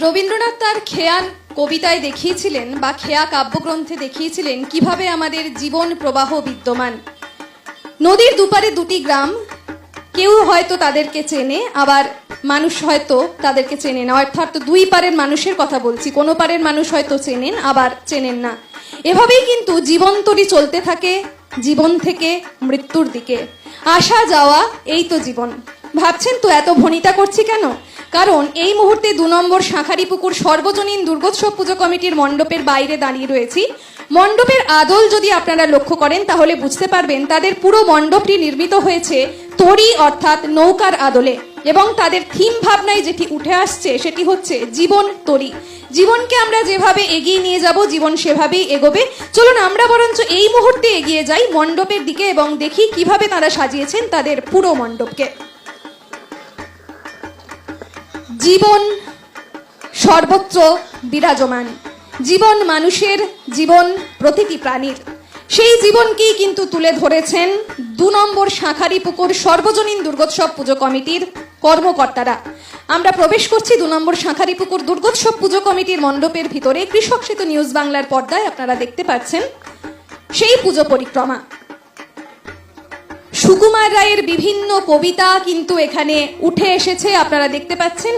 রবীন্দ্রনাথ তার খেয়াল কবিতায় দেখিয়েছিলেন বা খেয়া কাব্যগ্রন্থে দেখিয়েছিলেন কিভাবে আমাদের জীবন প্রবাহ বিদ্যমান। নদীর দুপারে দুটি গ্রাম, কেউ হয়তো তাদেরকে চেনে, আবার মানুষ হয়তো তাদেরকে চেনে না। অর্থাৎ দুই পারের মানুষের কথা বলছি, কোনো পারের মানুষ হয়তো চেনেন, আবার চেনেন না। এভাবেই কিন্তু জীবন তরি চলতে থাকে, জীবন থেকে মৃত্যুর দিকে আসা যাওয়া, এই তো জীবন। ভাবছেন তো এত ভনিতা করছি কেন? কারণ এই মুহূর্তে 2 নম্বর শাঁখারীপুকুর সর্বজনীন দুর্গোৎসব পুজো কমিটির মণ্ডপের বাইরে দাঁড়িয়ে রয়েছি। মণ্ডপের আদল যদি আপনারা লক্ষ্য করেন তাহলে বুঝতে পারবেন তাদের পুরো মণ্ডপটি নির্মিত হয়েছে তরি অর্থাৎ নৌকার আদলে, এবং তাদের থিম ভাবনায় যেটি উঠে আসছে সেটি হচ্ছে জীবন তরি। জীবনকে আমরা যেভাবে এগিয়ে নিয়ে যাব, জীবন সেভাবেই এগোবে। চলুন আমরা বরঞ্চ এই মুহূর্তে এগিয়ে যাই মণ্ডপের দিকে এবং দেখি কিভাবে তারা সাজিয়েছেন তাদের পুরো মণ্ডপকে। জীবন সর্বত্র বিরাজমান, জীবন মানুষের, জীবন প্রতিটি প্রাণীর। সেই জীবনকেই কিন্তু তুলে ধরেছেন 2 নম্বর শাঁখারীপুকুর সর্বজনীন দুর্গোৎসব পুজো কমিটির কর্মকর্তারা। আমরা প্রবেশ করছি 2 নম্বর শাঁখারীপুকুর দুর্গোৎসব পুজো কমিটির মণ্ডপের ভিতরে। কৃষক সেতু নিউজ বাংলার পর্দায় আপনারা দেখতে পাচ্ছেন সেই পুজো পরিক্রমা। সুকুমার রায়ের বিভিন্ন কবিতা কিন্তু এখানে উঠে এসেছে, আপনারা দেখতে পাচ্ছেন।